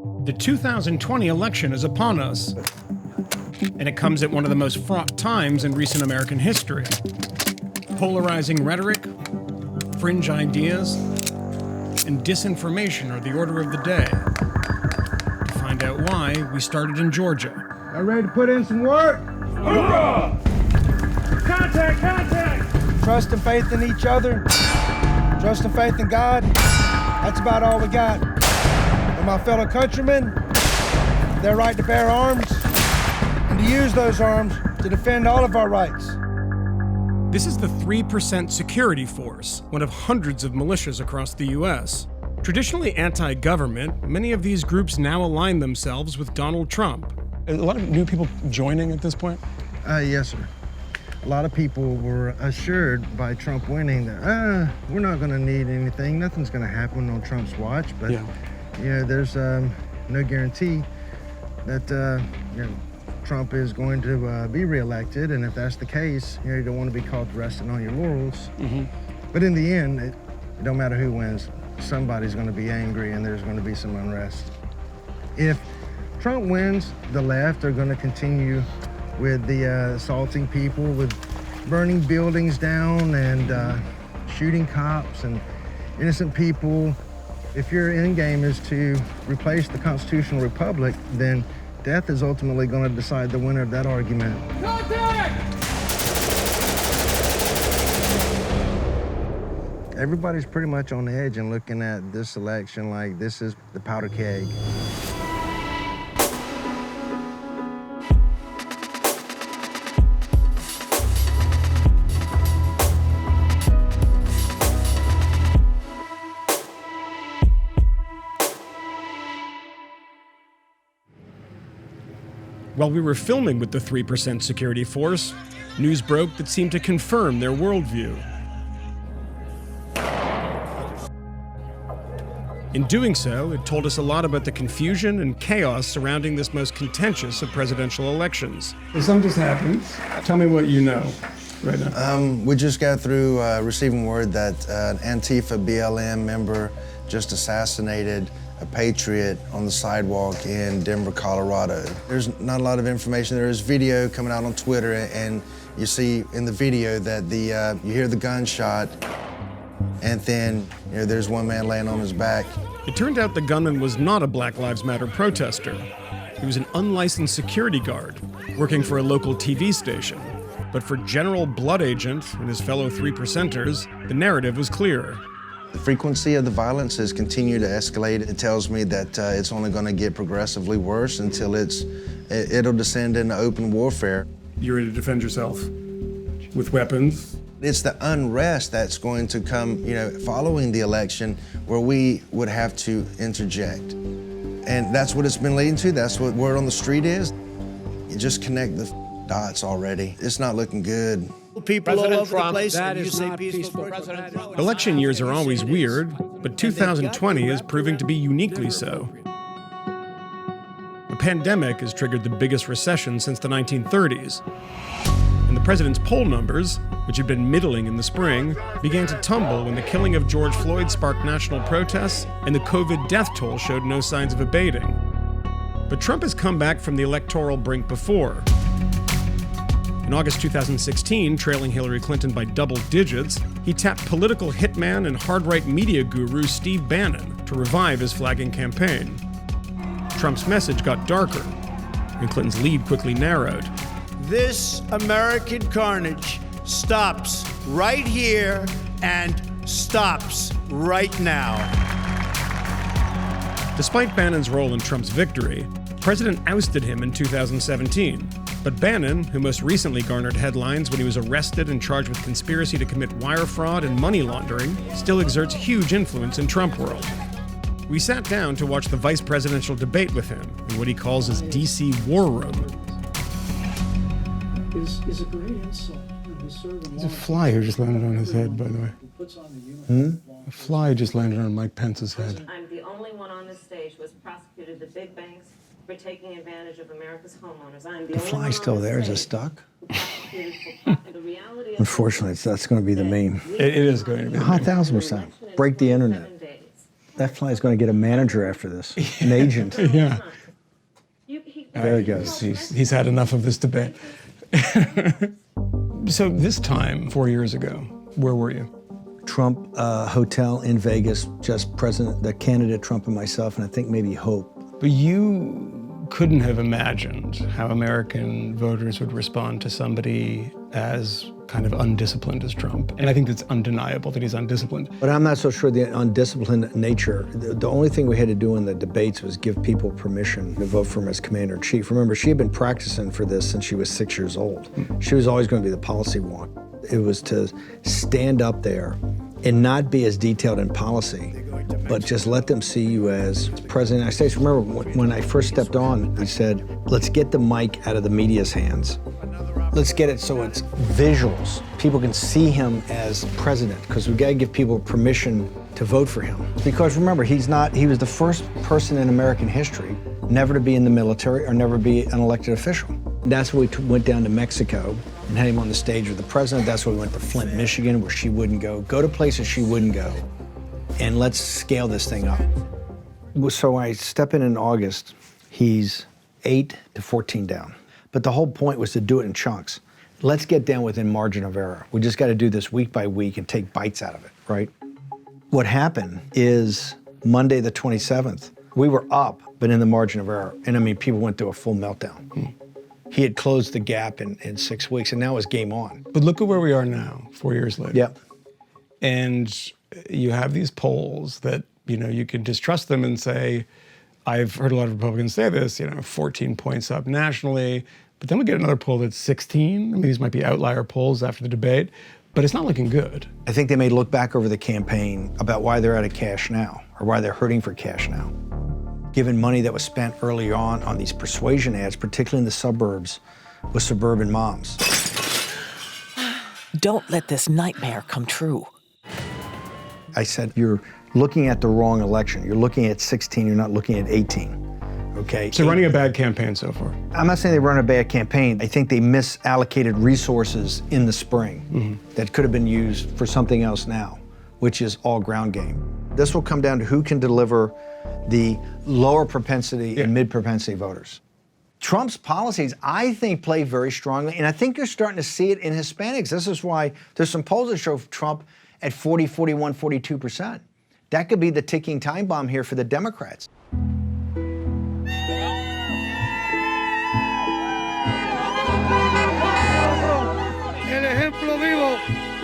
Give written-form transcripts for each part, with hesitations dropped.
The 2020 election is upon us, and it comes at one of the most fraught times in recent American history. Polarizing rhetoric, fringe ideas, and disinformation are the order of the day. To find out why, we started in Georgia. Y'all ready to put in some work? Hoorah! Contact, contact! Trust and faith in each other. Trust and faith in God. That's about all we got. And my fellow countrymen, their right to bear arms and to use those arms to defend all of our rights. This is the 3% Security Force, one of hundreds of militias across the U.S. Traditionally anti-government, many of these groups now align themselves with Donald Trump. A lot of new people joining at this point? Yes, sir. A lot of people were assured by Trump winning that, we're not going to need anything. Nothing's going to happen on Trump's watch. But, you know, there's no guarantee that, Trump is going to be reelected. And if that's the case, you don't want to be caught resting on your laurels. But in the end, it don't matter who wins. Somebody's going to be angry and there's going to be some unrest. If Trump wins, the left are going to continue with the assaulting people, with burning buildings down and shooting cops and innocent people. If your end game is to replace the constitutional republic, then death is ultimately going to decide the winner of that argument. Contact! Everybody's pretty much on the edge and looking at this election like this is the powder keg. While we were filming with the 3% Security Force, news broke that seemed to confirm their worldview. In doing so, it told us a lot about the confusion and chaos surrounding this most contentious of presidential elections. Something just happened. Tell me what you know right now. We just got through receiving word that an Antifa BLM member just assassinated a patriot on the sidewalk in Denver, Colorado. There's not a lot of information. There is video coming out on Twitter, and you see in the video that you hear the gunshot, and then there's one man laying on his back. It turned out the gunman was not a Black Lives Matter protester. He was an unlicensed security guard working for a local TV station. But for General Blood Agent and his fellow 3%ers, the narrative was clear. The frequency of the violence has continued to escalate. It tells me that it's only going to get progressively worse until it'll descend into open warfare. You're ready to defend yourself with weapons? It's the unrest that's going to come, following the election where we would have to interject. And that's what it's been leading to. That's what word on the street is. You just connect the dots already. It's not looking good. People all over the place, that and you is say not peaceful. peaceful. Election years are always weird, but 2020 is proving to be uniquely so. The pandemic has triggered the biggest recession since the 1930s. And the president's poll numbers, which had been middling in the spring, began to tumble when the killing of George Floyd sparked national protests and the COVID death toll showed no signs of abating. But Trump has come back from the electoral brink before. In August 2016, trailing Hillary Clinton by double digits, he tapped political hitman and hard-right media guru Steve Bannon to revive his flagging campaign. Trump's message got darker, and Clinton's lead quickly narrowed. This American carnage stops right here and stops right now. Despite Bannon's role in Trump's victory, the president ousted him in 2017. But Bannon, who most recently garnered headlines when he was arrested and charged with conspiracy to commit wire fraud and money laundering, still exerts huge influence in Trump world. We sat down to watch the vice presidential debate with him in what he calls his DC war room. Is a great insult. There's a fly who just landed on his head, by the way. A fly just landed on Mike Pence's head. I'm the only one on this stage who has prosecuted the big banks for taking advantage of America's homeowners. I'm the fly's still there. Is it stuck? Unfortunately, that's going to be the meme. It is going to be. 1,000%. Break the internet. That fly's going to get a manager after this, an agent. Yeah. There he goes. He's had enough of this debate. So this time, 4 years ago, where were you? Trump hotel in Vegas, just the candidate Trump and myself, and I think maybe Hope. But you couldn't have imagined how American voters would respond to somebody as kind of undisciplined as Trump. And I think it's undeniable that he's undisciplined. But I'm not so sure the undisciplined nature. The only thing we had to do in the debates was give people permission to vote for him as commander-in-chief. Remember, she had been practicing for this since she was 6 years old. She was always going to be the policy wonk. It was to stand up there and not be as detailed in policy, but just let them see you as President of the United States. Remember, when I first stepped on, I said, let's get the mic out of the media's hands. Let's get it so it's visuals. People can see him as president, because we gotta give people permission to vote for him. Because remember, he was the first person in American history never to be in the military or never be an elected official. And that's why we went down to Mexico and had him on the stage with the president. That's why we went to Flint, Michigan, where she wouldn't go. Go to places she wouldn't go. And let's scale this thing up. So I step in August, he's 8 to 14 down. But the whole point was to do it in chunks. Let's get down within margin of error. We just got to do this week by week and take bites out of it, right? What happened is Monday the 27th, we were up, but in the margin of error. And I mean, people went through a full meltdown. He had closed the gap in 6 weeks, and now it was game on. But look at where we are now, 4 years later. Yep. And you have these polls that, you can distrust them and say, I've heard a lot of Republicans say this, 14 points up nationally, but then we get another poll that's 16. I mean, these might be outlier polls after the debate, but it's not looking good. I think they may look back over the campaign about why they're out of cash now, or why they're hurting for cash now. Given money that was spent early on these persuasion ads, particularly in the suburbs, with suburban moms. Don't let this nightmare come true. I said, you're looking at the wrong election. You're looking at 16, you're not looking at 18, okay? So running a bad campaign so far. I'm not saying they run a bad campaign. I think they misallocated resources in the spring that could have been used for something else now, which is all ground game. This will come down to who can deliver the lower propensity and mid-propensity voters. Trump's policies, I think, play very strongly, and I think you're starting to see it in Hispanics. This is why there's some polls that show Trump at 40, 41, 42%. That could be the ticking time bomb here for the Democrats. El ejemplo vivo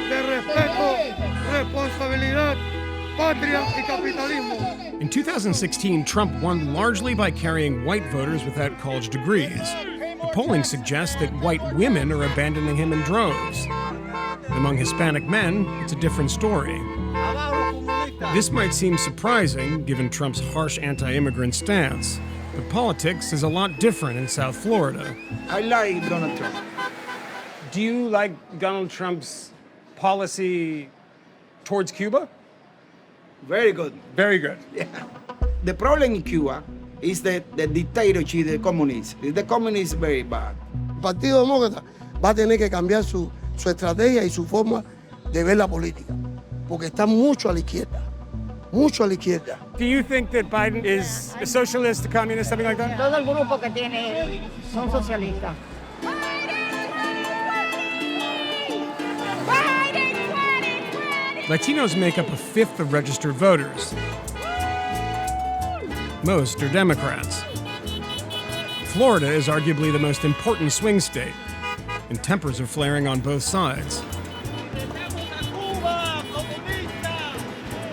de respeto, responsabilidad, patria y capitalismo. In 2016, Trump won largely by carrying white voters without college degrees. The polling suggests that white women are abandoning him in droves. Among Hispanic men, it's a different story. This might seem surprising, given Trump's harsh anti-immigrant stance, but politics is a lot different in South Florida. I like Donald Trump. Do you like Donald Trump's policy towards Cuba? Very good. Very good. Yeah. The problem in Cuba is the dictatorship, the communists. The communists very bad. El Partido Demócrata va a tener que cambiar su estrategia y su forma de ver la política, porque está mucho a la izquierda. Mucho a la izquierda. Do you think that Biden is a socialist, a communist, something like that? Todo el grupo que tiene son socialistas. Latinos make up a fifth of registered voters. Most are Democrats. Florida is arguably the most important swing state, and tempers are flaring on both sides.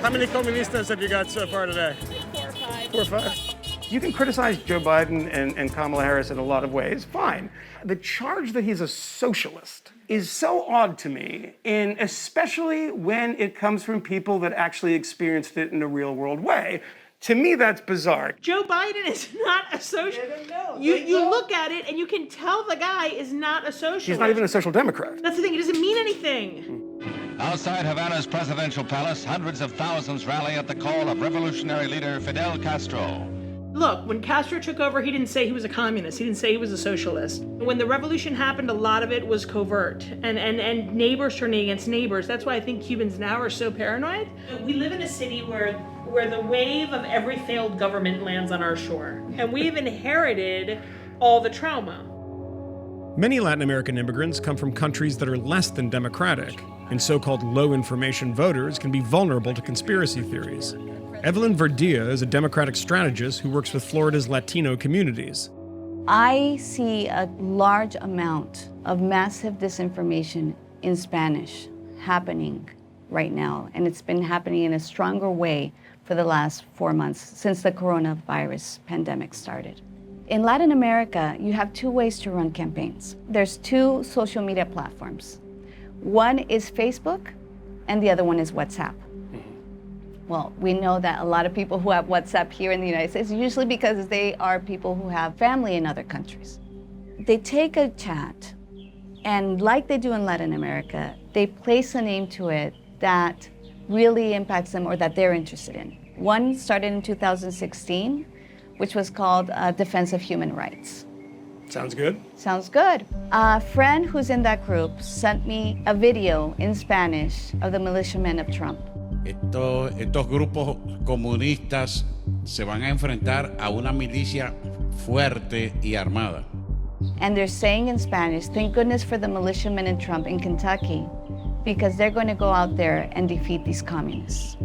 How many comunistas have you got so far today? 4 or 5. 4 or 5. You can criticize Joe Biden and Kamala Harris in a lot of ways, fine. The charge that he's a socialist is so odd to me, and especially when it comes from people that actually experienced it in a real world way. To me, that's bizarre. Joe Biden is not a socialist. You look at it and you can tell the guy is not a socialist. He's not even a social democrat. That's the thing, it doesn't mean anything. Outside Havana's presidential palace, hundreds of thousands rally at the call of revolutionary leader Fidel Castro. Look, when Castro took over, he didn't say he was a communist. He didn't say he was a socialist. When the revolution happened, a lot of it was covert and neighbors turning against neighbors. That's why I think Cubans now are so paranoid. We live in a city where where the wave of every failed government lands on our shore. And we've inherited all the trauma. Many Latin American immigrants come from countries that are less than democratic, and so-called low-information voters can be vulnerable to conspiracy theories. Evelyn Verdilla is a Democratic strategist who works with Florida's Latino communities. I see a large amount of massive disinformation in Spanish happening right now, and it's been happening in a stronger way for the last 4 months since the coronavirus pandemic started. In Latin America, you have two ways to run campaigns. There's two social media platforms. One is Facebook, and the other one is WhatsApp. Well, we know that a lot of people who have WhatsApp here in the United States, usually because they are people who have family in other countries. They take a chat, and like they do in Latin America, they place a name to it that really impacts them or that they're interested in. One started in 2016, which was called Defense of Human Rights. Sounds good. Sounds good. A friend who's in that group sent me a video in Spanish of the militiamen of Trump. Estos grupos comunistas se van a enfrentar a una milicia fuerte y armada. And they're saying in Spanish, thank goodness for the militiamen in Trump in Kentucky, because they're going to go out there and defeat these communists.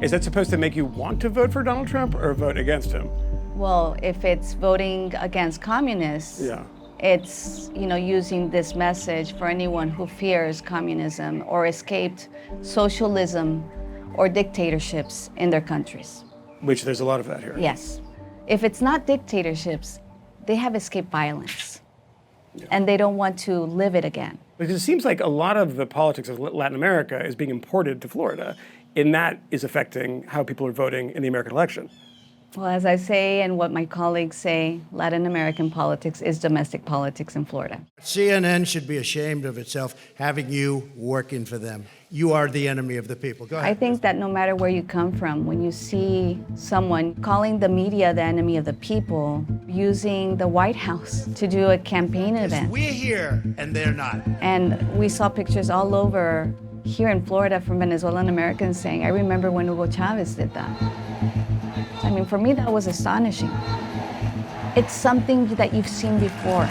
Is that supposed to make you want to vote for Donald Trump or vote against him? Well, if it's voting against communists, it's using this message for anyone who fears communism or escaped socialism or dictatorships in their countries. Which there's a lot of that here. Yes. If it's not dictatorships, they have escaped violence. And they don't want to live it again. Because it seems like a lot of the politics of Latin America is being imported to Florida, and that is affecting how people are voting in the American election. Well, as I say, and what my colleagues say, Latin American politics is domestic politics in Florida. CNN should be ashamed of itself having you working for them. You are the enemy of the people. Go ahead. I think that no matter where you come from, when you see someone calling the media the enemy of the people, using the White House to do a campaign event. We're here and they're not. And we saw pictures all over here in Florida from Venezuelan Americans saying, I remember when Hugo Chavez did that. I mean, for me, that was astonishing. It's something that you've seen before.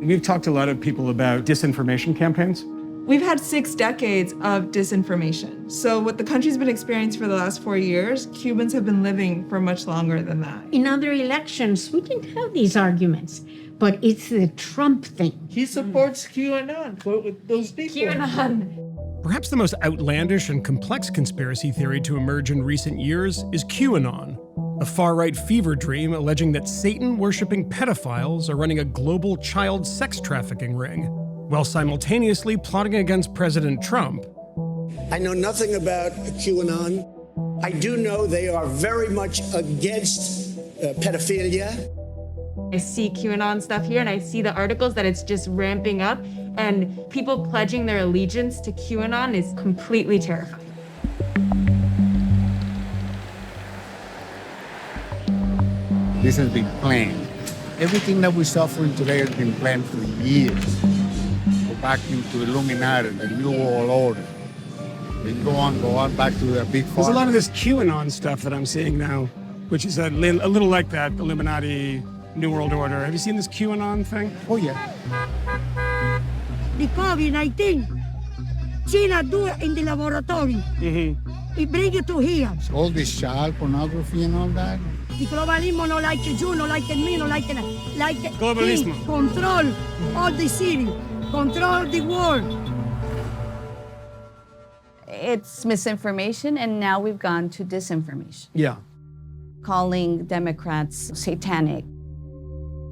We've talked to a lot of people about disinformation campaigns. We've had 6 decades of disinformation. So what the country's been experiencing for the last 4 years, Cubans have been living for much longer than that. In other elections, we didn't have these arguments, but it's the Trump thing. He supports QAnon with those people. QAnon. Perhaps the most outlandish and complex conspiracy theory to emerge in recent years is QAnon, a far-right fever dream alleging that Satan-worshipping pedophiles are running a global child sex trafficking ring, while simultaneously plotting against President Trump. I know nothing about QAnon. I do know they are very much against pedophilia. I see QAnon stuff here, and I see the articles that it's just ramping up, and people pledging their allegiance to QAnon is completely terrifying. This has been planned. Everything that we're suffering today has been planned for years. Go back into Illuminati, the New World Order. Then go on back to the big. There's a lot of this QAnon stuff that I'm seeing now, which is a little like that Illuminati, New World Order. Have you seen this QAnon thing? Oh, yeah. The COVID-19, China do it in the laboratory. Mm-hmm. It bring it to here. All this child pornography and all that. The globalismo no like you, no like me, no like globalismo. He control all the city, control the world. It's misinformation, and now we've gone to disinformation. Yeah. Calling Democrats satanic.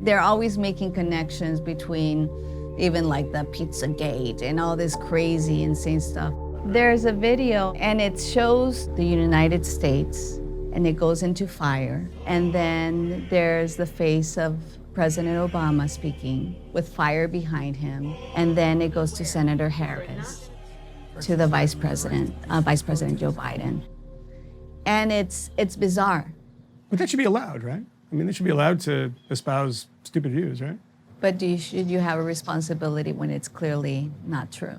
They're always making connections between even like the Pizzagate and all this crazy, insane stuff. There's a video, and it shows the United States, and it goes into fire. And then there's the face of President Obama speaking with fire behind him. And then it goes to Senator Harris, to the Vice President Joe Biden. And it's bizarre. But that should be allowed, right? I mean, they should be allowed to espouse stupid views, right? But should you have a responsibility when it's clearly not true?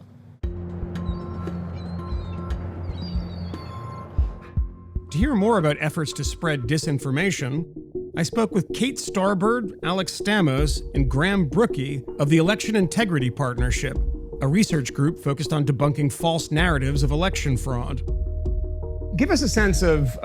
To hear more about efforts to spread disinformation, I spoke with Kate Starbird, Alex Stamos, and Graham Brookie of the Election Integrity Partnership, a research group focused on debunking false narratives of election fraud. Give us a sense of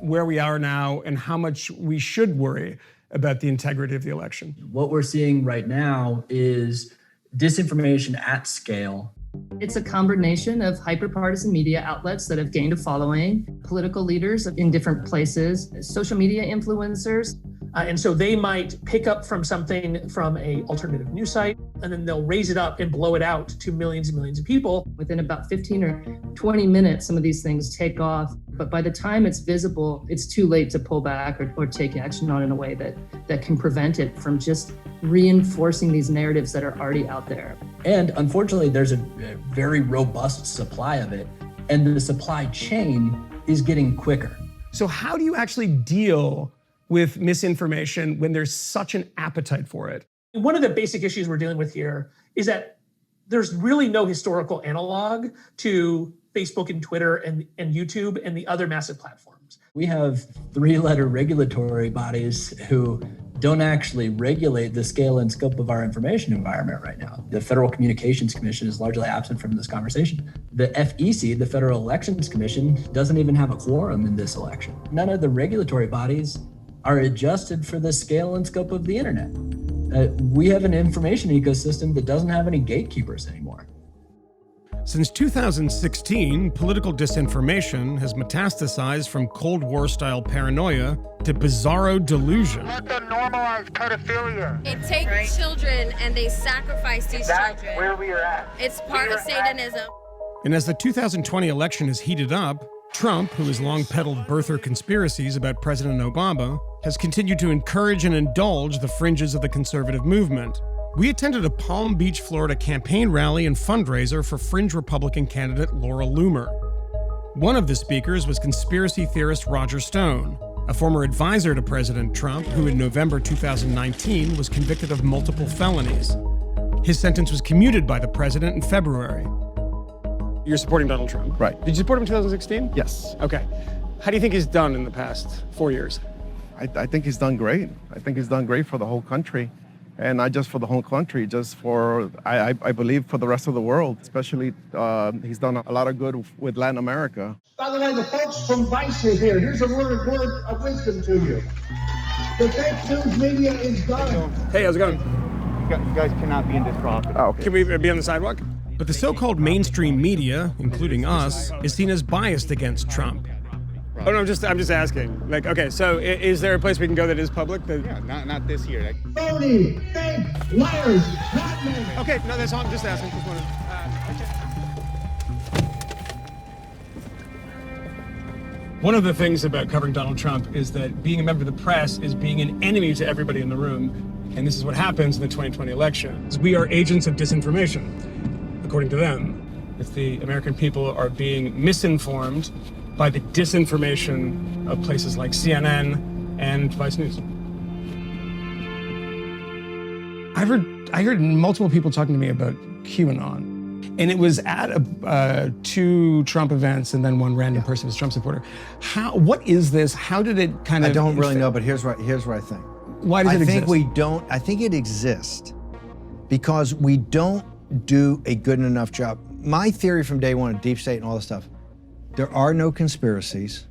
where we are now and how much we should worry about the integrity of the election. What we're seeing right now is disinformation at scale. It's a combination of hyper-partisan media outlets that have gained a following, political leaders in different places, social media influencers. And so they might pick up from something from a alternative news site, and then they'll raise it up and blow it out to millions and millions of people. Within about 15 or 20 minutes, some of these things take off. But by the time it's visible, it's too late to pull back or take action on in a way that can prevent it from just reinforcing these narratives that are already out there. And unfortunately, there's a very robust supply of it, and the supply chain is getting quicker. So how do you actually deal with misinformation when there's such an appetite for it? One of the basic issues we're dealing with here is that there's really no historical analog to Facebook and Twitter and YouTube and the other massive platforms. We have three-letter regulatory bodies who don't actually regulate the scale and scope of our information environment right now. The Federal Communications Commission is largely absent from this conversation. The FEC, the Federal Elections Commission, doesn't even have a quorum in this election. None of the regulatory bodies are adjusted for the scale and scope of the internet. We have an information ecosystem that doesn't have any gatekeepers anymore. Since 2016, political disinformation has metastasized from Cold War-style paranoia to bizarro delusion. Let them normalize pedophilia. It takes children and they sacrifice these That's children. where we are at. It's part of Satanism. And as the 2020 election has heated up, Trump, who has long peddled birther conspiracies about President Obama, has continued to encourage and indulge the fringes of the conservative movement. We attended a Palm Beach, Florida campaign rally and fundraiser for fringe Republican candidate Laura Loomer. One of the speakers was conspiracy theorist Roger Stone, a former advisor to President Trump, who in November 2019 was convicted of multiple felonies. His sentence was commuted by the president in February. You're supporting Donald Trump? Right. Did you support him in 2016? Yes. Okay. How do you think he's done in the past 4 years? I think he's done great. I think he's done great for the whole country. And not just for the whole country, just for, I believe, for the rest of the world. Especially, he's done a lot of good with Latin America. By the way, the folks from Vice are here. Here's a word of wisdom to you. The fake news media is done. Hey, how's it going? You guys cannot be in this property. Oh, okay. Can we be on the sidewalk? But the so-called mainstream media, including us, is seen as biased against Trump. Right. Oh, no, I'm just asking. Like, okay, so is there a place we can go that is public? Yeah, not this year. Phony, fake, liars, not men. Okay, no, that's all. I'm just asking. Just wanted, One of the things about covering Donald Trump is that being a member of the press is being an enemy to everybody in the room. And this is what happens in the 2020 election. We are agents of disinformation, according to them. It's the American people are being misinformed by the disinformation of places like CNN and Vice News. I heard multiple people talking to me about QAnon, and it was at two Trump events and then one random person was a Trump supporter. What is this? How did it kind of? I don't really know, but here's what I think. Why does it exist? I think it exists because we don't do a good enough job. My theory from day one of deep state and all this stuff, there are no conspiracies,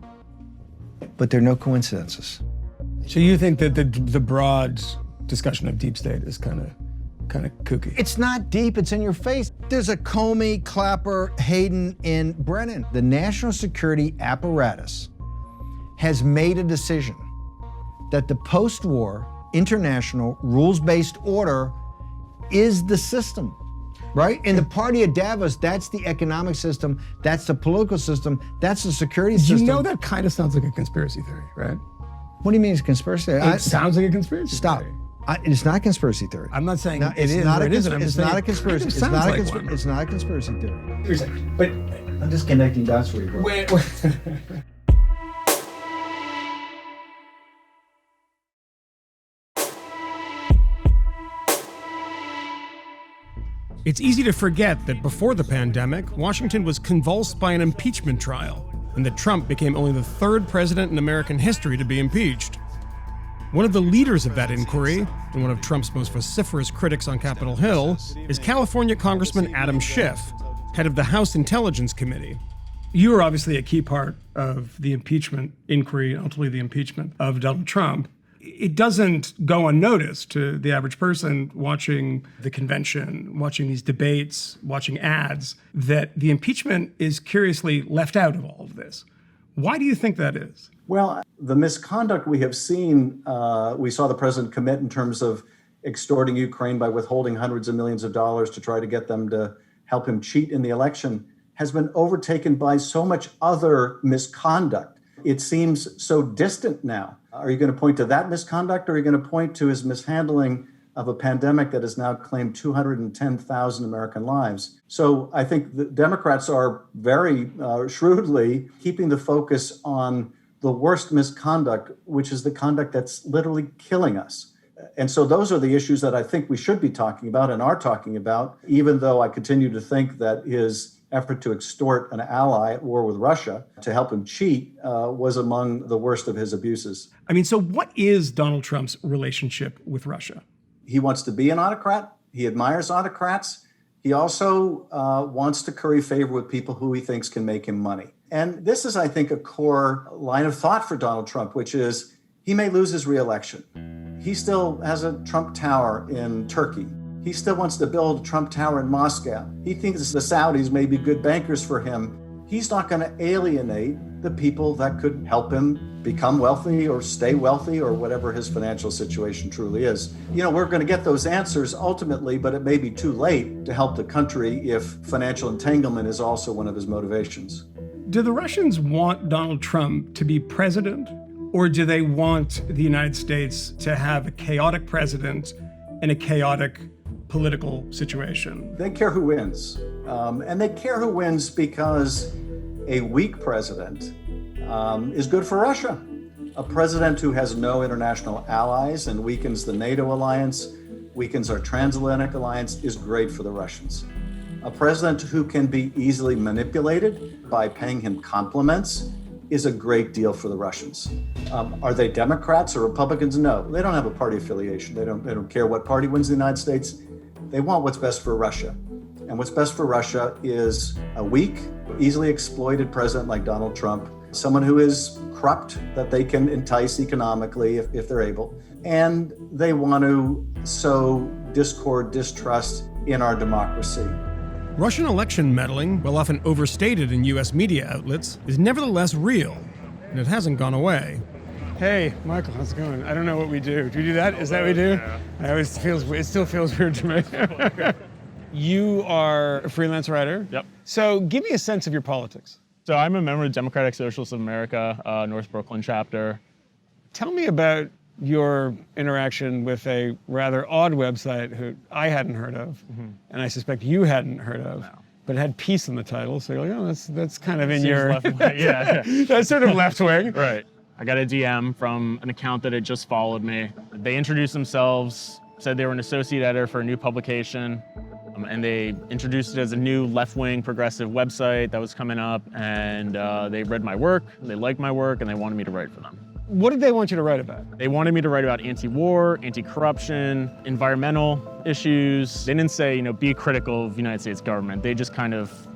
but there are no coincidences. So you think that the broad discussion of deep state is kind of kooky? It's not deep, it's in your face. There's a Comey, Clapper, Hayden, and Brennan. The national security apparatus has made a decision that the post-war international rules-based order is the system. Right? In the party of Davos, that's the economic system, that's the political system, that's the security system. You know that kind of sounds like a conspiracy theory, right? What do you mean it's a conspiracy theory? It sounds like a conspiracy theory. Stop. It's not a conspiracy theory. I'm not saying no, it is or it isn't. It's not a conspiracy. It's not a conspiracy theory. But I'm just connecting dots for you, bro. Wait. It's easy to forget that before the pandemic, Washington was convulsed by an impeachment trial, and that Trump became only the third president in American history to be impeached. One of the leaders of that inquiry, and one of Trump's most vociferous critics on Capitol Hill, is California Congressman Adam Schiff, head of the House Intelligence Committee. You were obviously a key part of the impeachment inquiry, ultimately the impeachment of Donald Trump. It doesn't go unnoticed to the average person watching the convention, watching these debates, watching ads, that the impeachment is curiously left out of all of this. Why do you think that is? Well, the misconduct we have seen, we saw the president commit in terms of extorting Ukraine by withholding hundreds of millions of dollars to try to get them to help him cheat in the election, has been overtaken by so much other misconduct. It seems so distant now. Are you going to point to that misconduct, or are you going to point to his mishandling of a pandemic that has now claimed 210,000 American lives? So I think the Democrats are very shrewdly keeping the focus on the worst misconduct, which is the conduct that's literally killing us. And so those are the issues that I think we should be talking about and are talking about, even though I continue to think that his effort to extort an ally at war with Russia to help him cheat was among the worst of his abuses. I mean, so what is Donald Trump's relationship with Russia? He wants to be an autocrat. He admires autocrats. He also wants to curry favor with people who he thinks can make him money. And this is, I think, a core line of thought for Donald Trump, which is he may lose his reelection. He still has a Trump Tower in Turkey. He still wants to build a Trump Tower in Moscow. He thinks the Saudis may be good bankers for him. He's not going to alienate the people that could help him become wealthy or stay wealthy or whatever his financial situation truly is. You know, we're going to get those answers ultimately, but it may be too late to help the country if financial entanglement is also one of his motivations. Do the Russians want Donald Trump to be president, or do they want the United States to have a chaotic president and a chaotic political situation? They care who wins. And they care who wins because a weak president is good for Russia. A president who has no international allies and weakens the NATO alliance, weakens our transatlantic alliance, is great for the Russians. A president who can be easily manipulated by paying him compliments is a great deal for the Russians. Are they Democrats or Republicans? No, they don't have a party affiliation. They don't care what party wins the United States. They want what's best for Russia. And what's best for Russia is a weak, easily exploited president like Donald Trump, someone who is corrupt that they can entice economically if they're able. And they want to sow discord, distrust in our democracy. Russian election meddling, while often overstated in U.S. media outlets, is nevertheless real, and it hasn't gone away. Hey, Michael, how's it going? I don't know what we do. Do we do that? Is that what we do? Yeah. It still feels weird to me. You are a freelance writer. Yep. So give me a sense of your politics. So I'm a member of Democratic Socialists of America, North Brooklyn chapter. Tell me about your interaction with a rather odd website who I hadn't heard of, and I suspect you hadn't heard of, but it had peace in the title, so you're like, oh, that's kind of in your... left-wing. Yeah. That's sort of left-wing. Right. I got a DM from an account that had just followed me. They introduced themselves, said they were an associate editor for a new publication, and they introduced it as a new left-wing progressive website that was coming up, and they read my work, they liked my work, and they wanted me to write for them. What did they want you to write about? They wanted me to write about anti-war, anti-corruption, environmental issues. They didn't say, be critical of the United States government. They just kind of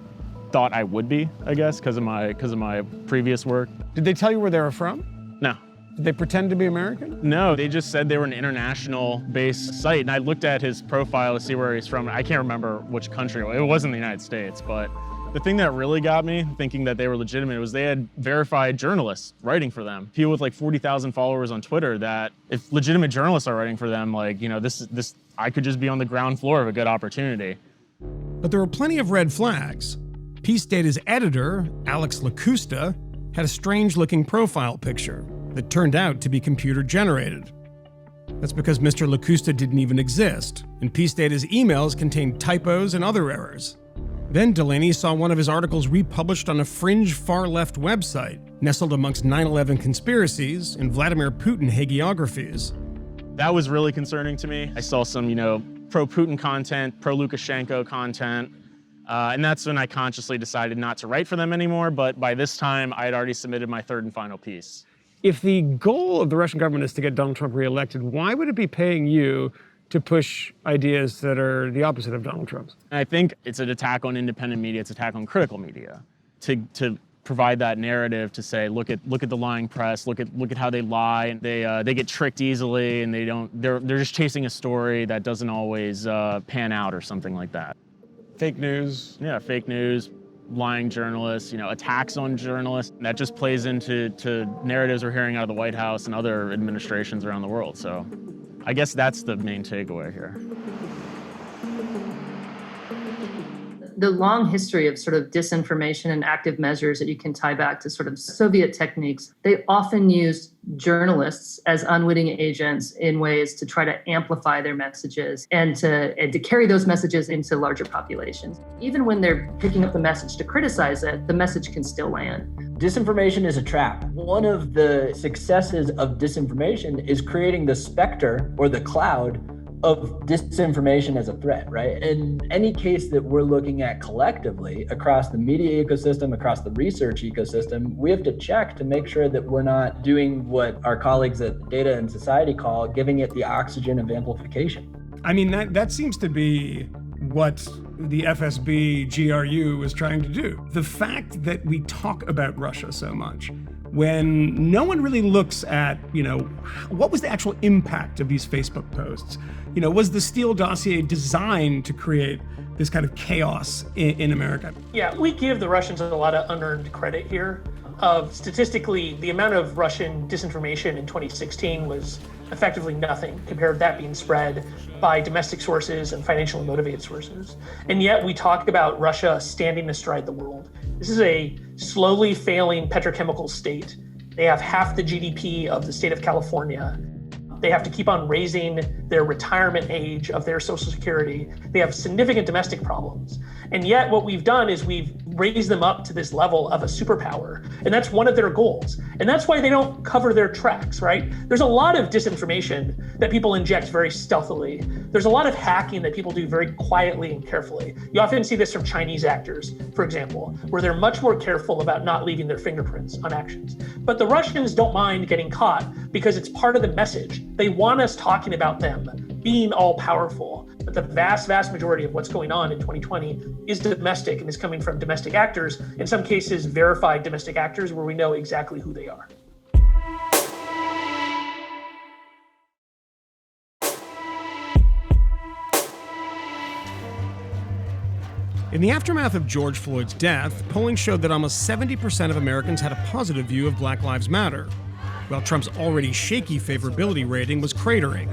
thought I would be, I guess, because of my previous work. Did they tell you where they were from? No. Did they pretend to be American? No, they just said they were an international-based site, and I looked at his profile to see where he's from. I can't remember which country. It wasn't the United States, but the thing that really got me thinking that they were legitimate was they had verified journalists writing for them. People with like 40,000 followers on Twitter that if legitimate journalists are writing for them, this I could just be on the ground floor of a good opportunity. But there were plenty of red flags. Peace Data's editor, Alex Lacusta, had a strange-looking profile picture that turned out to be computer-generated. That's because Mr. Lacusta didn't even exist, and Peace Data's emails contained typos and other errors. Then Delaney saw one of his articles republished on a fringe far-left website, nestled amongst 9/11 conspiracies and Vladimir Putin hagiographies. That was really concerning to me. I saw some, pro-Putin content, pro-Lukashenko content. And that's when I consciously decided not to write for them anymore. But by this time, I had already submitted my third and final piece. If the goal of the Russian government is to get Donald Trump reelected, why would it be paying you to push ideas that are the opposite of Donald Trump's? And I think it's an attack on independent media. It's an attack on critical media to provide that narrative to say, look at the lying press, look at how they lie, and they get tricked easily, and they're just chasing a story that doesn't always pan out or something like that. Fake news. Yeah, fake news, lying journalists, attacks on journalists. That just plays into narratives we're hearing out of the White House and other administrations around the world. So I guess that's the main takeaway here. The long history of sort of disinformation and active measures that you can tie back to sort of Soviet techniques, they often used journalists as unwitting agents in ways to try to amplify their messages and to carry those messages into larger populations. Even when they're picking up the message to criticize it, the message can still land. Disinformation is a trap. One of the successes of disinformation is creating the specter or the cloud of disinformation as a threat, right? In any case that we're looking at collectively across the media ecosystem, across the research ecosystem, we have to check to make sure that we're not doing what our colleagues at Data and Society call giving it the oxygen of amplification. I mean, that seems to be what the FSB GRU is trying to do. The fact that we talk about Russia so much, when no one really looks at, what was the actual impact of these Facebook posts? Was the Steele dossier designed to create this kind of chaos in America? Yeah, we give the Russians a lot of unearned credit here. Statistically, the amount of Russian disinformation in 2016 was effectively nothing compared to that being spread by domestic sources and financially motivated sources. And yet we talk about Russia standing astride the world. This is a slowly failing petrochemical state. They have half the GDP of the state of California. They have to keep on raising their retirement age of their Social Security. They have significant domestic problems. And yet what we've done is we've raised them up to this level of a superpower. And that's one of their goals. And that's why they don't cover their tracks, right? There's a lot of disinformation that people inject very stealthily. There's a lot of hacking that people do very quietly and carefully. You often see this from Chinese actors, for example, where they're much more careful about not leaving their fingerprints on actions. But the Russians don't mind getting caught because it's part of the message. They want us talking about them being all powerful. But the vast, vast majority of what's going on in 2020 is domestic and is coming from domestic actors, in some cases verified domestic actors where we know exactly who they are. In the aftermath of George Floyd's death, polling showed that almost 70% of Americans had a positive view of Black Lives Matter, while Trump's already shaky favorability rating was cratering.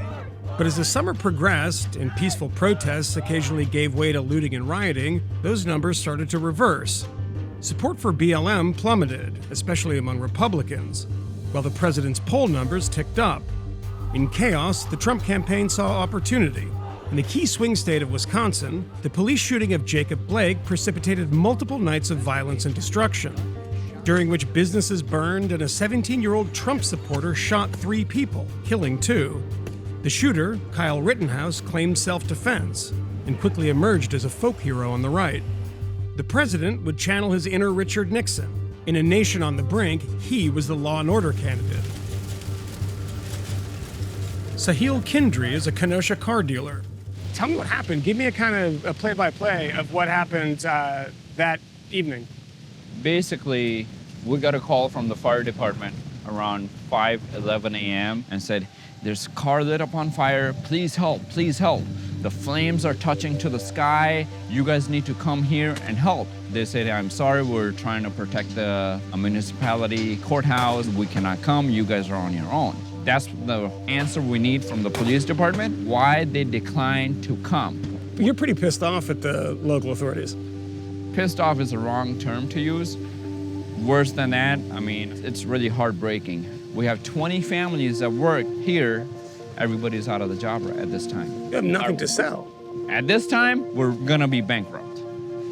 But as the summer progressed and peaceful protests occasionally gave way to looting and rioting, those numbers started to reverse. Support for BLM plummeted, especially among Republicans, while the president's poll numbers ticked up. In chaos, the Trump campaign saw opportunity. In the key swing state of Wisconsin, the police shooting of Jacob Blake precipitated multiple nights of violence and destruction, during which businesses burned and a 17-year-old Trump supporter shot 3 people, killing 2. The shooter, Kyle Rittenhouse, claimed self-defense and quickly emerged as a folk hero on the right. The president would channel his inner Richard Nixon. In a nation on the brink, he was the law and order candidate. Sahil Kindri is a Kenosha car dealer. Tell me what happened. Give me a kind of a play-by-play of what happened that evening. Basically, we got a call from the fire department around 5:11 a.m. and said, "There's a car lit up on fire. Please help, please help. The flames are touching to the sky. You guys need to come here and help." They said, "I'm sorry, we're trying to protect the municipality courthouse. We cannot come. You guys are on your own." That's the answer we need from the police department, why they declined to come. You're pretty pissed off at the local authorities. Pissed off is the wrong term to use. Worse than that, I mean, it's really heartbreaking. We have 20 families that work here. Everybody's out of the job at this time. You have nothing to sell. At this time, we're gonna be bankrupt.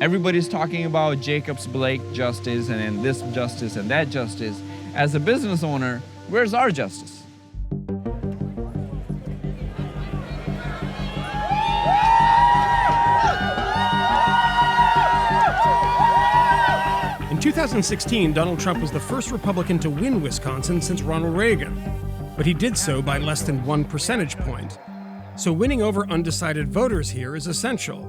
Everybody's talking about Jacobs Blake justice and then this justice and that justice. As a business owner, where's our justice? In 2016, Donald Trump was the first Republican to win Wisconsin since Ronald Reagan, but he did so by less than 1 percentage point. So winning over undecided voters here is essential.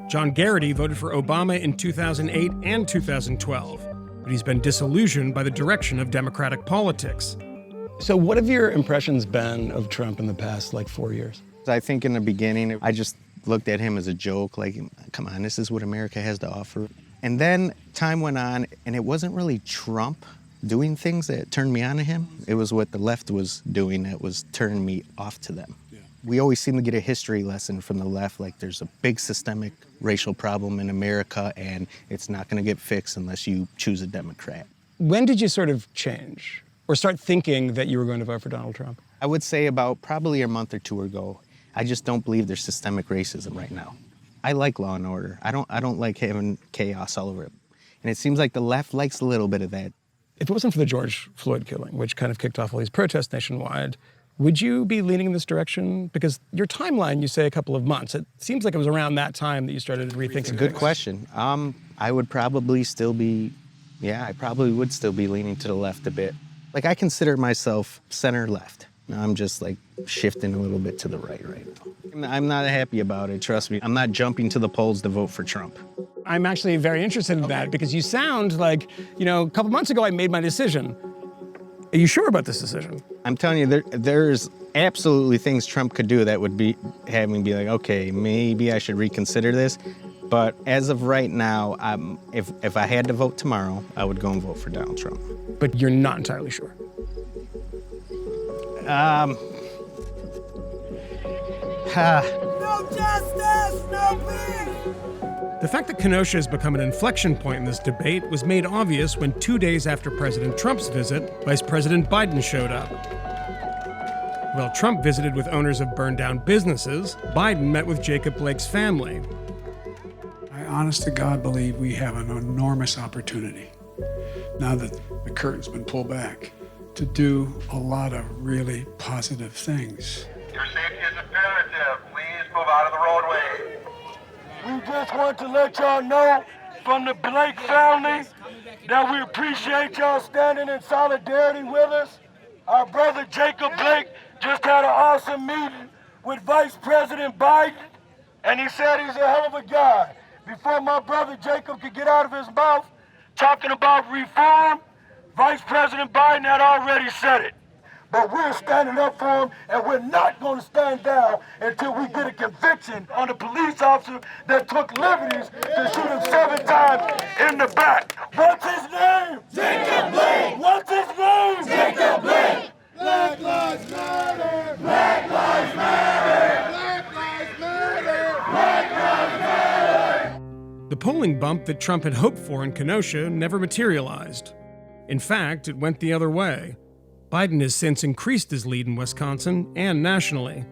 John Garrity voted for Obama in 2008 and 2012, but he's been disillusioned by the direction of Democratic politics. So what have your impressions been of Trump in the past, 4 years? I think in the beginning, I just looked at him as a joke, come on, this is what America has to offer. And then time went on, and it wasn't really Trump doing things that turned me on to him. It was what the left was doing that was turning me off to them. Yeah. We always seem to get a history lesson from the left, there's a big systemic racial problem in America, and it's not gonna get fixed unless you choose a Democrat. When did you sort of change, or start thinking that you were going to vote for Donald Trump? I would say about probably a month or two ago. I just don't believe there's systemic racism right now. I like law and order. I don't like having chaos all over it. And it seems like the left likes a little bit of that. If it wasn't for the George Floyd killing, which kind of kicked off all these protests nationwide, would you be leaning in this direction? Because your timeline, you say a couple of months. It seems like it was around that time that you started rethinking It's a good question. I would probably still be, I probably would still be leaning to the left a bit. I consider myself center left. I'm just shifting a little bit to the right now. I'm not happy about it, trust me. I'm not jumping to the polls to vote for Trump. I'm actually very interested in that because you sound like, a couple months ago I made my decision. Are you sure about this decision? I'm telling you, there's absolutely things Trump could do that would have me be okay, maybe I should reconsider this. But as of right now, if I had to vote tomorrow, I would go and vote for Donald Trump. But you're not entirely sure? No justice, no peace! The fact that Kenosha has become an inflection point in this debate was made obvious when 2 days after President Trump's visit, Vice President Biden showed up. While Trump visited with owners of burned-down businesses, Biden met with Jacob Blake's family. I honest to God believe we have an enormous opportunity, now that the curtain's been pulled back, to do a lot of really positive things. Your safety is imperative. Please move out of the roadway. We just want to let y'all know from the Blake family that we appreciate y'all standing in solidarity with us. Our brother Jacob Blake just had an awesome meeting with Vice President Biden, and he said he's a hell of a guy. Before my brother Jacob could get out of his mouth talking about reform, Vice President Biden had already said it. But we're standing up for him, and we're not going to stand down until we get a conviction on the police officer that took liberties to shoot him 7 times in the back. What's his name? Jacob Blake! What's his name? Jacob Blake! Black Lives Matter! Black Lives Matter! Black Lives Matter! Black Lives Matter! The polling bump that Trump had hoped for in Kenosha never materialized. In fact, it went the other way. Biden has since increased his lead in Wisconsin and nationally.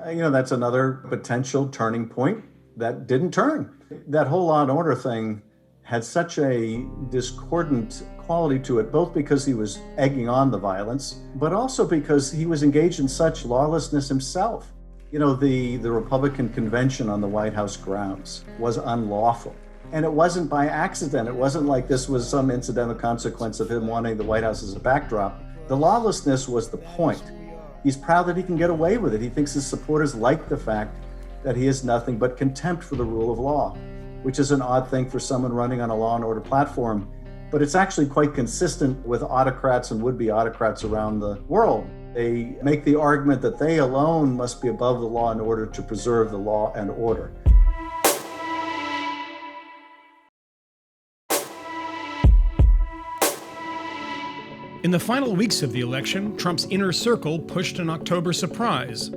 That's another potential turning point that didn't turn. That whole law and order thing had such a discordant quality to it, both because he was egging on the violence, but also because he was engaged in such lawlessness himself. The Republican convention on the White House grounds was unlawful. And it wasn't by accident. It wasn't like this was some incidental consequence of him wanting the White House as a backdrop. The lawlessness was the point. He's proud that he can get away with it. He thinks his supporters like the fact that he has nothing but contempt for the rule of law, which is an odd thing for someone running on a law and order platform. But it's actually quite consistent with autocrats and would-be autocrats around the world. They make the argument that they alone must be above the law and order to preserve the law and order. In the final weeks of the election, Trump's inner circle pushed an October surprise.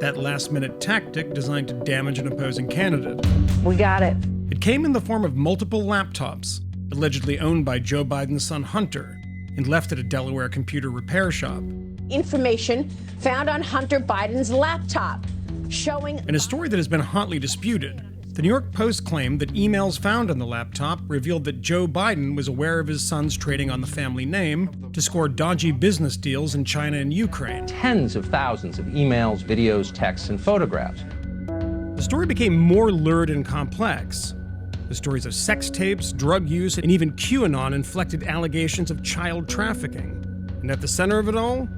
That last-minute tactic designed to damage an opposing candidate. We got it. It came in the form of multiple laptops, allegedly owned by Joe Biden's son Hunter, and left at a Delaware computer repair shop. Information found on Hunter Biden's laptop showing... In a story that has been hotly disputed, the New York Post claimed that emails found on the laptop revealed that Joe Biden was aware of his son's trading on the family name to score dodgy business deals in China and Ukraine. Tens of thousands of emails, videos, texts, and photographs. The story became more lurid and complex. The stories of sex tapes, drug use, and even QAnon-inflected allegations of child trafficking. And at the center of it all,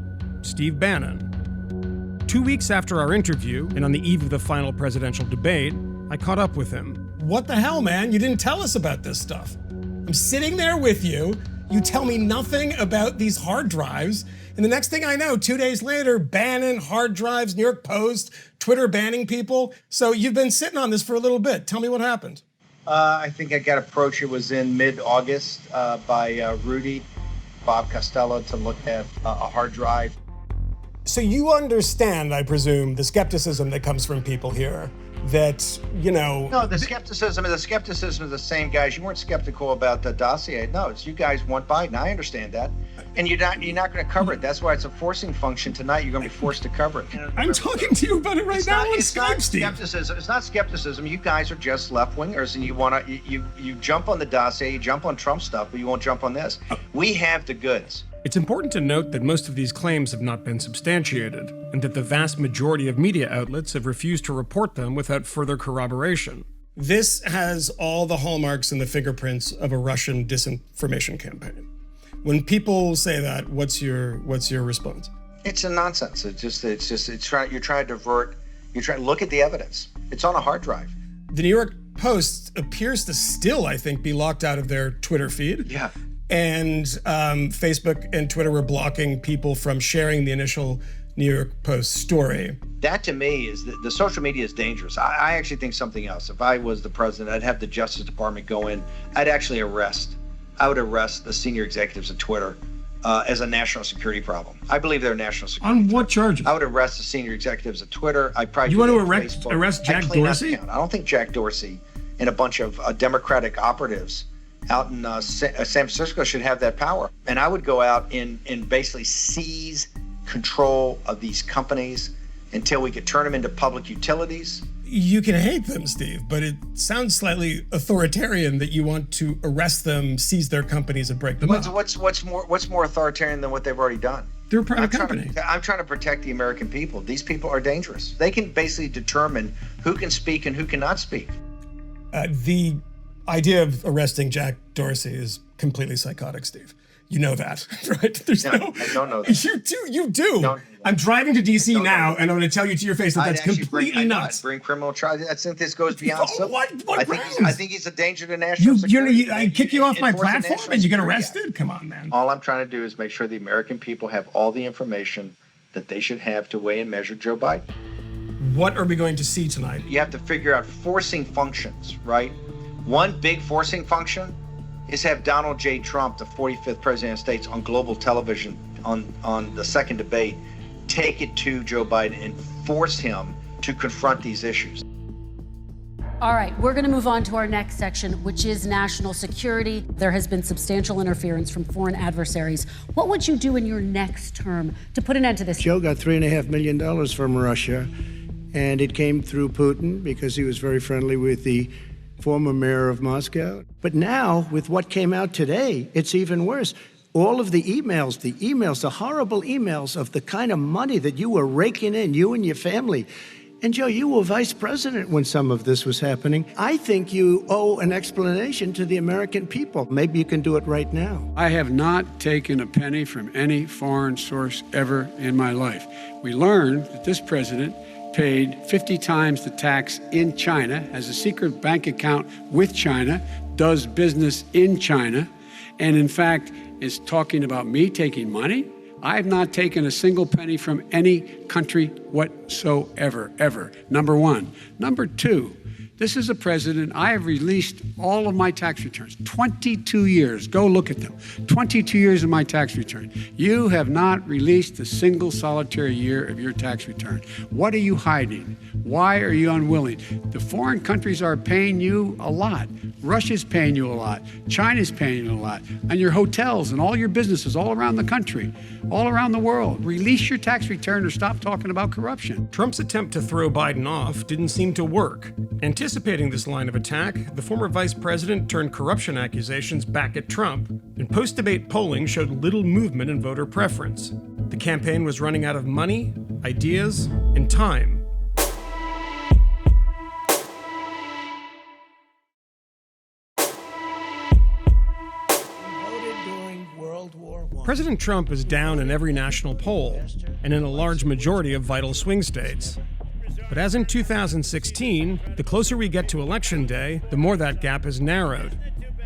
Steve Bannon. 2 weeks after our interview, and on the eve of the final presidential debate, I caught up with him. What the hell, man? You didn't tell us about this stuff. I'm sitting there with you. You tell me nothing about these hard drives. And the next thing I know, 2 days later, Bannon, hard drives, New York Post, Twitter banning people. So you've been sitting on this for a little bit. Tell me what happened. I think I got approached, it was in mid-August, by Rudy, Bob Costello, to look at a hard drive. So you understand, I presume, the skepticism that comes from people here that, you know... No, the skepticism is the same guys. You weren't skeptical about the dossier. No, it's you guys want Biden. I understand that. And you're not going to cover it. That's why it's a forcing function tonight. You're going to be forced to cover it. I'm talking to you about it right now on Skype, Steve. Skepticism. It's not skepticism. You guys are just left-wingers, and you jump on the dossier, you jump on Trump stuff, but you won't jump on this. We have the goods. It's important to note that most of these claims have not been substantiated, and that the vast majority of media outlets have refused to report them without further corroboration. This has all the hallmarks and the fingerprints of a Russian disinformation campaign. When people say that, what's your response? It's a nonsense. You're trying to divert. You're trying to look at the evidence. It's on a hard drive. The New York Post appears to still, I think, be locked out of their Twitter feed. Yeah. And Facebook and Twitter were blocking people from sharing the initial New York Post story. That to me is the social media is dangerous. I actually think something else. If I was the president, I'd have the Justice Department go in. I would arrest the senior executives of Twitter as a national security problem. I believe they're a national security. On what charges? I would arrest the senior executities of Twitter. You want to arrest Jack Dorsey? I don't think Jack Dorsey and a bunch of Democratic operatives out in San Francisco should have that power. And I would go out and basically seize control of these companies until we could turn them into public utilities. You can hate them, Steve, but it sounds slightly authoritarian that you want to arrest them, seize their companies, and break them up. What's more authoritarian than what they've already done? They're a private company. I'm trying to protect the American people. These people are dangerous. They can basically determine who can speak and who cannot speak. The idea of arresting Jack Dorsey is completely psychotic, Steve. You know that, right? I don't know that. You do. I'm driving to D.C. now, and I'm going to tell you to your face that that's completely nuts. Bring criminal charges. I think this goes beyond civil. What I think he's a danger to national security. I kick you off my platform and you get arrested? Come on, man. All I'm trying to do is make sure the American people have all the information that they should have to weigh and measure Joe Biden. What are we going to see tonight? You have to figure out forcing functions, right? One big forcing function is have Donald J. Trump, the 45th president of the United States, on global television on the second debate, take it to Joe Biden and force him to confront these issues. All right, we're going to move on to our next section, which is national security. There has been substantial interference from foreign adversaries. What would you do in your next term to put an end to this? Joe got $3.5 million from Russia, and it came through Putin because he was very friendly with the former mayor of Moscow. But now, with what came out today, it's even worse. All of the emails, the horrible emails of the kind of money that you were raking in, you and your family. And Joe, you were vice president when some of this was happening. I think you owe an explanation to the American people. Maybe you can do it right now. I have not taken a penny from any foreign source ever in my life. We learned that this president paid 50 times the tax in China, has a secret bank account with China, does business in China, and in fact is talking about me taking money. I have not taken a single penny from any country whatsoever, ever. Number one. Number two, this is a president, I have released all of my tax returns, 22 years, go look at them, 22 years of my tax return. You have not released a single solitary year of your tax return. What are you hiding? Why are you unwilling? The foreign countries are paying you a lot. Russia's paying you a lot. China's paying you a lot. And your hotels and all your businesses all around the country, all around the world. Release your tax return or stop talking about corruption. Trump's attempt to throw Biden off didn't seem to work. Anticipating this line of attack, the former vice president turned corruption accusations back at Trump, and post-debate polling showed little movement in voter preference. The campaign was running out of money, ideas, and time. President Trump is down in every national poll and in a large majority of vital swing states. But as in 2016, the closer we get to Election Day, the more that gap is narrowed.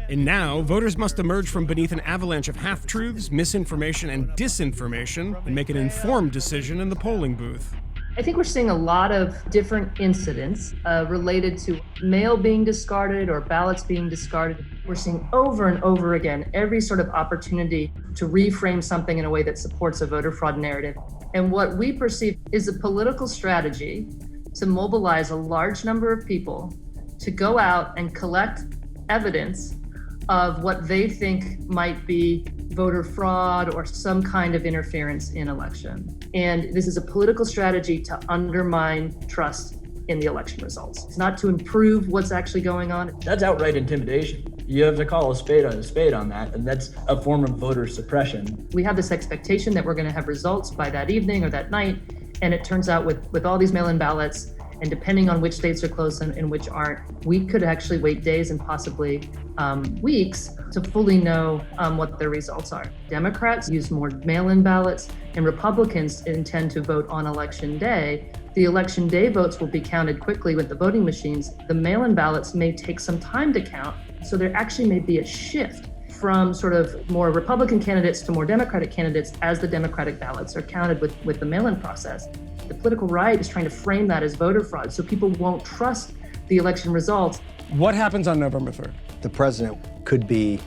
And now, voters must emerge from beneath an avalanche of half-truths, misinformation, and disinformation and make an informed decision in the polling booth. I think we're seeing a lot of different incidents related to mail being discarded or ballots being discarded. We're seeing over and over again every sort of opportunity to reframe something in a way that supports a voter fraud narrative. And what we perceive is a political strategy to mobilize a large number of people to go out and collect evidence of what they think might be voter fraud or some kind of interference in election. And this is a political strategy to undermine trust in the election results. It's not to improve what's actually going on. That's outright intimidation. You have to call a spade on that, and that's a form of voter suppression. We have this expectation that we're going to have results by that evening or that night, and it turns out with all these mail-in ballots, and depending on which states are closed and which aren't, we could actually wait days and possibly weeks to fully know what the results are. Democrats use more mail-in ballots, and Republicans intend to vote on Election Day. The Election Day votes will be counted quickly with the voting machines. The mail-in ballots may take some time to count, so there actually may be a shift from sort of more Republican candidates to more Democratic candidates as the Democratic ballots are counted with the mail-in process. The political right is trying to frame that as voter fraud, so people won't trust the election results. What happens on November 3rd? The president could be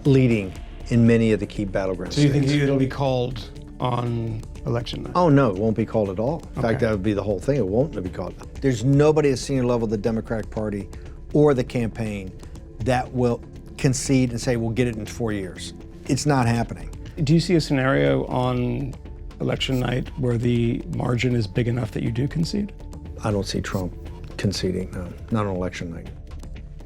leading in many of the key battleground So you states. think it'll be called on election night? Oh, no, it won't be called at all. In fact, that would be the whole thing. It won't be called. There's nobody at the senior level of the Democratic Party or the campaign that will concede and say, we'll get it in 4 years. It's not happening. Do you see a scenario on election night where the margin is big enough that you do concede? I don't see Trump conceding, no, not on election night.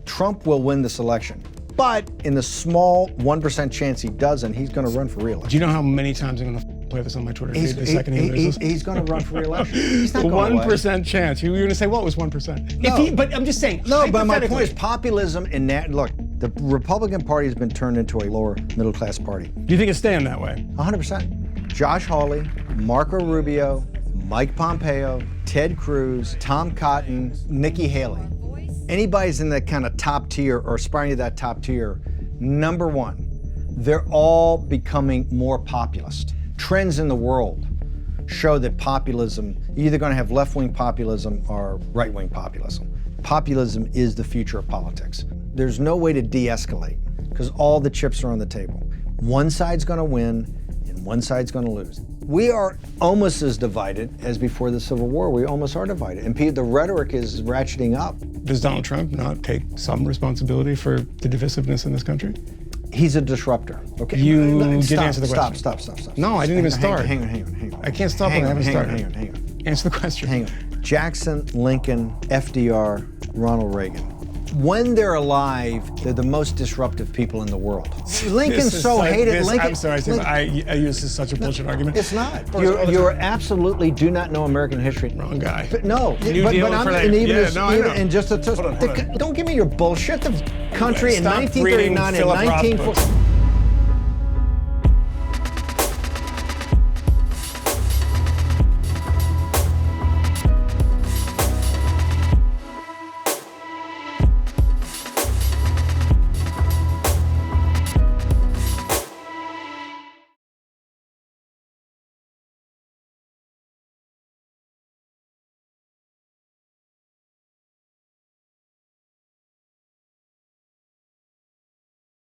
Trump will win this election, but in the small 1% chance he doesn't, he's going to run for re-election. Do you know how many times I'm going to play this on my Twitter feed the second he loses? He's going to run for re-election. He's not going away. 1% chance. You were going to say, what was 1%? No. But I'm just saying, no, but my point hypothetically. is populism and that, look, the Republican Party has been turned into a lower middle class party. Do you think it's staying that way? 100%. Josh Hawley, Marco Rubio, Mike Pompeo, Ted Cruz, Tom Cotton, Nikki Haley. Anybody's in that kind of top tier or aspiring to that top tier, number one, they're all becoming more populist. Trends in the world show that populism, you're either going to have left-wing populism or right-wing populism. Populism is the future of politics. There's no way to de-escalate because all the chips are on the table. One side's going to win and one side's going to lose. We are almost as divided as before the Civil War. We almost are divided. And the rhetoric is ratcheting up. Does Donald Trump not take some responsibility for the divisiveness in this country? He's a disruptor. Okay. You didn't answer the question. Stop. No, I didn't even start. Hang on. I can't stop when I haven't started. Hang on. Answer the question. Hang on. Jackson, Lincoln, FDR, Ronald Reagan. When they're alive, they're the most disruptive people in the world. Lincoln so hated. Lincoln. I'm sorry, I use this as such a bullshit argument. It's not. You absolutely do not know American history. Wrong guy. But no. Don't give me your bullshit. The country in 1939 and 1940.